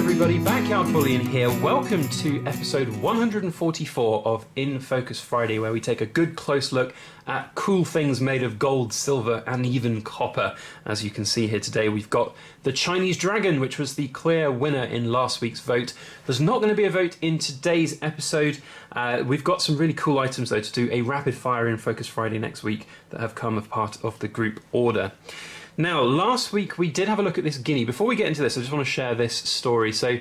everybody, Backyard Bullion here. Welcome to episode 144 of In Focus Friday, where we take a good close look at cool things made of gold, silver and even copper. As you can see here today, we've got the Chinese dragon, which was the clear winner in last week's vote. There's not going to be a vote in today's episode. We've got some really cool items though to do a rapid fire In Focus Friday next week that have come as part of the group order. Now, last week we did have a look at this guinea. Before we get into this, I just want to share this story. So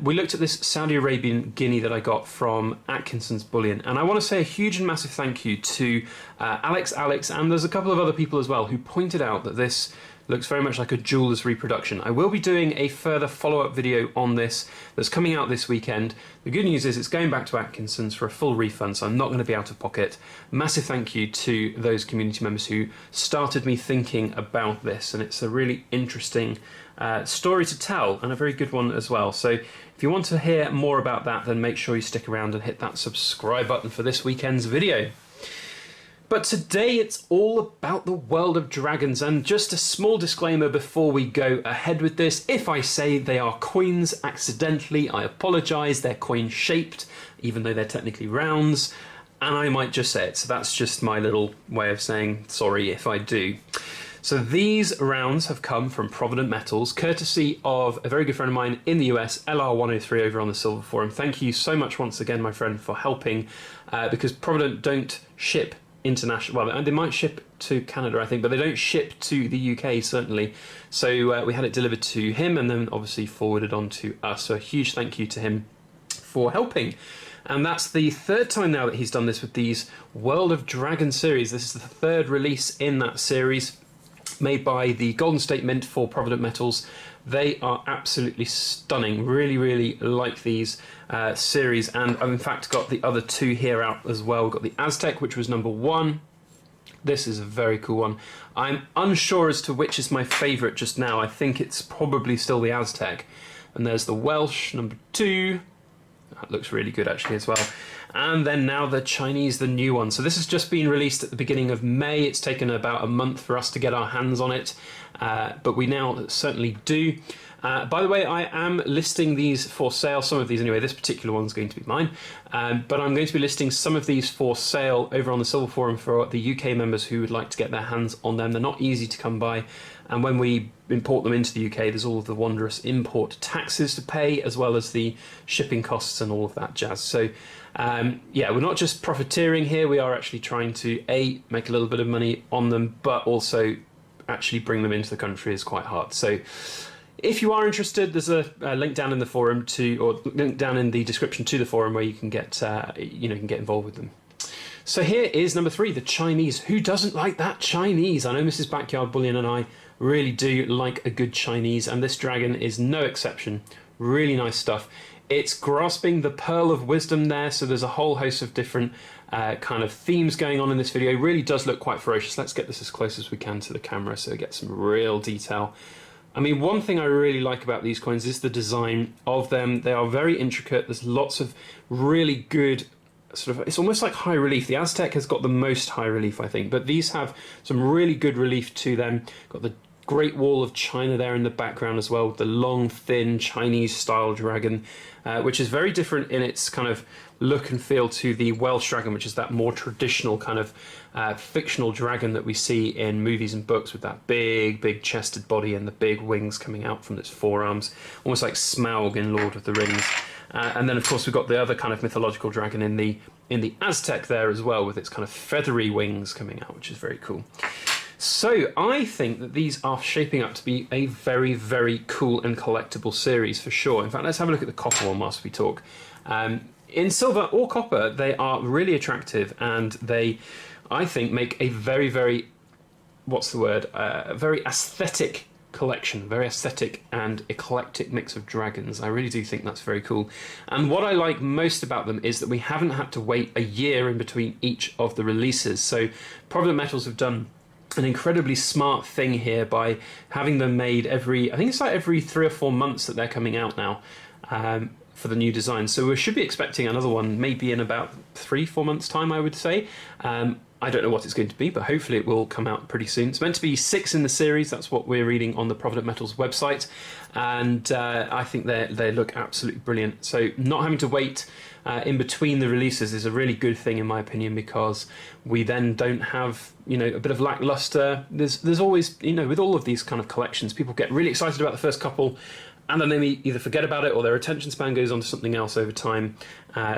we looked at this Saudi Arabian guinea that I got from Atkinson's Bullion. And I want to say a huge and massive thank you to Alex, and there's a couple of other people as well who pointed out that this looks very much like a jeweler's reproduction. I will be doing a further follow-up video on this that's coming out this weekend. The good news is it's going back to Atkinson's for a full refund, so I'm not going to be out of pocket. Massive thank you to those community members who started me thinking about this, and it's a really interesting story to tell, and a very good one as well. So if you want to hear more about that, then make sure you stick around and hit that subscribe button for this weekend's video. But today it's all about the world of dragons, and just a small disclaimer before we go ahead with this. If I say they are coins accidentally, I apologise. They're coin shaped, even though they're technically rounds, and I might just say it. So that's just my little way of saying sorry if I do. So these rounds have come from Provident Metals, courtesy of a very good friend of mine in the US, LR103 over on the Silver Forum. Thank you so much once again, my friend, for helping, because Provident don't ship international, well, they might ship to Canada, I think, but they don't ship to the UK, certainly. So we had it delivered to him and then obviously forwarded on to us. So a huge thank you to him for helping. And that's the third time now that he's done this with these World of Dragon series. This is the third release in that series, made by the Golden State Mint for Provident Metals. They are absolutely stunning. Really, really like these series, and I've in fact got the other two here out as well. We've got the Aztec, which was number 1. This is a very cool one. I'm unsure as to which is my favourite just now. I think it's probably still the Aztec. And there's the Welsh, number 2. That looks really good actually as well. And then now the Chinese, the new one. So this has just been released at the beginning of May. It's taken about a month for us to get our hands on it, but we now certainly do. By the way, I am listing these for sale, some of these anyway. This particular one's going to be mine, but I'm going to be listing some of these for sale over on the Silver Forum for the UK members who would like to get their hands on them. They're not easy to come by, and when we import them into the UK, there's all of the wondrous import taxes to pay, as well as the shipping costs and all of that jazz. So yeah, we're not just profiteering here, we are actually trying to make a little bit of money on them, but also actually bring them into the country is quite hard. So if you are interested, there's a link down in the forum or link down in the description to the forum where you can get you can get involved with them. So here is number 3, the Chinese. Who doesn't like that Chinese? I know Mrs. Backyard Bullion and I really do like a good Chinese, and this dragon is no exception. Really nice stuff. It's grasping the pearl of wisdom there, so there's a whole host of different kind of themes going on in this video. It really does look quite ferocious. Let's get this as close as we can to the camera so we get some real detail. I mean, one thing I really like about these coins is the design of them. They are very intricate. There's lots of really good sort of, it's almost like high relief. The Aztec has got the most high relief, I think, but these have some really good relief to them. Got the Great Wall of China there in the background as well, with the long, thin Chinese-style dragon, which is very different in its kind of look and feel to the Welsh dragon, which is that more traditional kind of fictional dragon that we see in movies and books, with that big chested body and the big wings coming out from its forearms, almost like Smaug in Lord of the Rings. And then, of course, we've got the other kind of mythological dragon in the Aztec there as well, with its kind of feathery wings coming out, which is very cool. So I think that these are shaping up to be a very, very cool and collectible series for sure. In fact, let's have a look at the copper one whilst we talk. In silver or copper, they are really attractive, and they, I think, make a very, very, what's the word, very aesthetic collection, very aesthetic and eclectic mix of dragons. I really do think that's very cool. And what I like most about them is that we haven't had to wait a year in between each of the releases. So Provident Metals have done an incredibly smart thing here by having them made I think it's like every 3 or 4 months that they're coming out now for the new design. So we should be expecting another one maybe in about 3-4 months time, I would say. I don't know what it's going to be, but hopefully it will come out pretty soon. It's meant to be 6 in the series. That's what we're reading on the Provident Metals website. And I think they look absolutely brilliant. So not having to wait in between the releases is a really good thing, in my opinion, because we then don't have, a bit of lackluster. There's always, with all of these kind of collections, people get really excited about the first couple, and then they either forget about it or their attention span goes on to something else over time.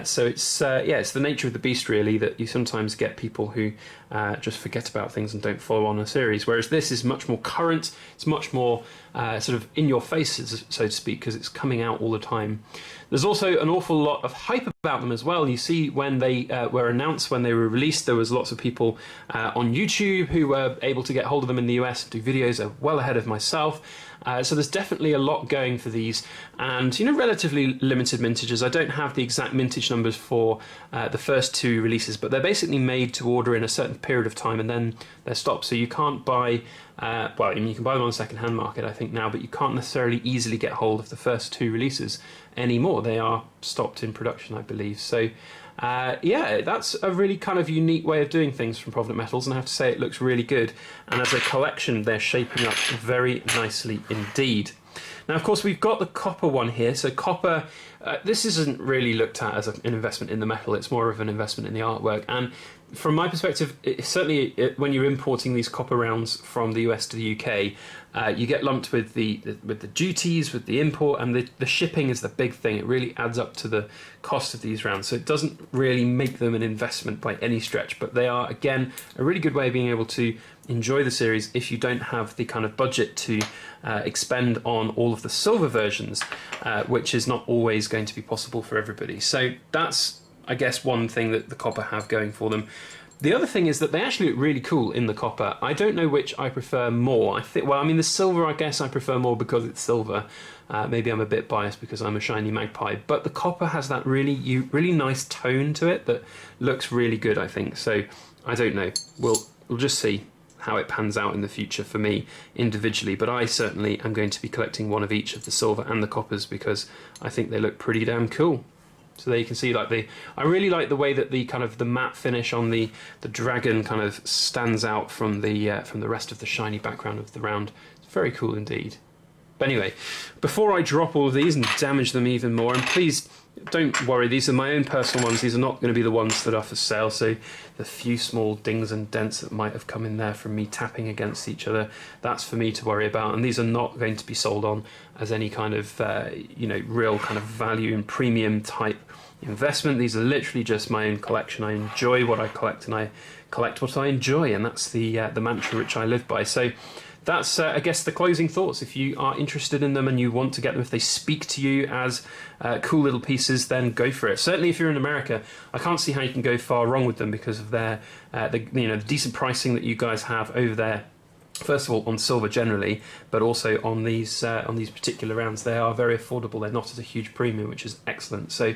So it's the nature of the beast, really, that you sometimes get people who just forget about things and don't follow on a series. Whereas this is much more current. It's much more sort of in your face, so to speak, because it's coming out all the time. There's also an awful lot of hype about them as well. You see, when they were announced, when they were released, there was lots of people on YouTube who were able to get hold of them in the US and do videos well ahead of myself. So there's definitely a lot going for these, and relatively limited mintages. I don't have the exact mintage numbers for the first 2 releases, but they're basically made to order in a certain period of time and then they're stopped. So you can't buy, you can buy them on the second-hand market, I think, now, but you can't necessarily easily get hold of the first 2 releases anymore. They are stopped in production, I believe. So that's a really kind of unique way of doing things from Provident Metals, and I have to say it looks really good. And as a collection, they're shaping up very nicely indeed. Now, of course, we've got the copper one here. So copper, this isn't really looked at as an investment in the metal. It's more of an investment in the artwork. And from my perspective, when you're importing these copper rounds from the US to the UK, you get lumped with the duties, with the import, and the shipping is the big thing. It really adds up to the cost of these rounds. So it doesn't really make them an investment by any stretch, but they are, again, a really good way of being able to enjoy the series if you don't have the kind of budget to expend on all of the silver versions, which is not always going to be possible for everybody. So that's, I guess, one thing that the copper have going for them. The other thing is that they actually look really cool in the copper. I don't know which I prefer more. The silver, I guess I prefer more because it's silver. Maybe I'm a bit biased because I'm a shiny magpie. But the copper has that really nice tone to it that looks really good, I think. So I don't know. We'll just see how it pans out in the future for me individually. But I certainly am going to be collecting one of each of the silver and the coppers because I think they look pretty damn cool. So there you can see, I really like the way that the matte finish on the dragon kind of stands out from the rest of the shiny background of the round. It's very cool indeed. But anyway, before I drop all of these and damage them even more, and please don't worry, these are my own personal ones. These are not going to be the ones that are for sale. So the few small dings and dents that might have come in there from me tapping against each other, that's for me to worry about. And these are not going to be sold on as any kind of real kind of value and premium type investment. These are literally just my own collection. I enjoy what I collect, and I collect what I enjoy, and that's the mantra which I live by. So that's, I guess, the closing thoughts. If you are interested in them and you want to get them, if they speak to you as cool little pieces, then go for it. Certainly if you're in America, I can't see how you can go far wrong with them because of their the decent pricing that you guys have over there. First of all, on silver generally, but also on these particular rounds. They are very affordable. They're not at a huge premium, which is excellent. So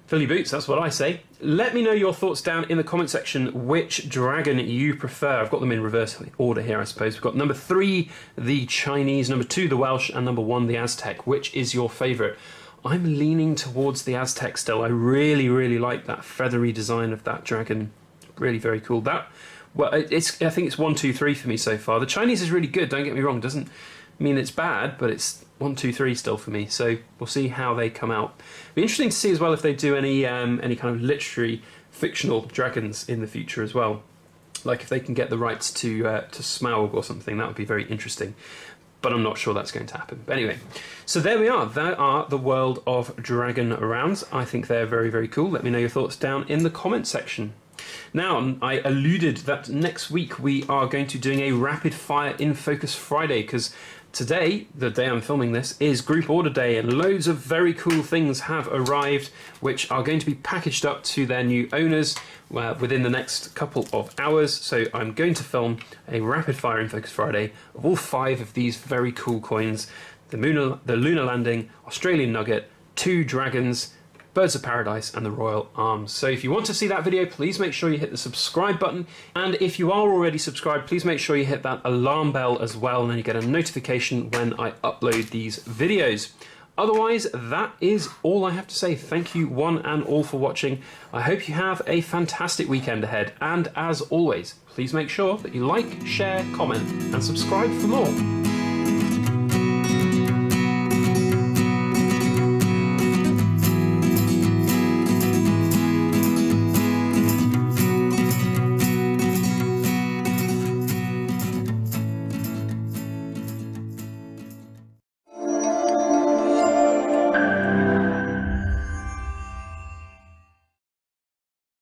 fill your boots, that's what I say. Let me know your thoughts down in the comment section, which dragon you prefer. I've got them in reverse order here, I suppose. We've got number 3, the Chinese, number 2, the Welsh, and number 1, the Aztec. Which is your favourite? I'm leaning towards the Aztec still. I really, really like that feathery design of that dragon. Really very cool. I think it's 1, 2, 3 for me so far. The Chinese is really good, don't get me wrong. Doesn't mean it's bad, but it's 1, 2, 3 still for me. So we'll see how they come out. Be interesting to see as well if they do any kind of literary fictional dragons in the future as well. Like if they can get the rights to Smaug or something, that would be very interesting. But I'm not sure that's going to happen. But anyway, so there we are. There are the world of dragon rounds. I think they're very, very cool. Let me know your thoughts down in the comment section. Now, I alluded that next week we are going to be doing a rapid fire in Focus Friday, because today, the day I'm filming this, is group order day, and loads of very cool things have arrived which are going to be packaged up to their new owners within the next couple of hours. So I'm going to film a rapid fire in Focus Friday of all 5 of these very cool coins: the Lunar Landing, Australian Nugget, 2 dragons, Birds of Paradise, and the Royal Arms. So if you want to see that video, please make sure you hit the subscribe button, and if you are already subscribed, please make sure you hit that alarm bell as well, and then you get a notification when I upload these videos. Otherwise, that is all I have to say. Thank you one and all for watching. I hope you have a fantastic weekend ahead. And as always, please make sure that you like, share, comment, and subscribe for more.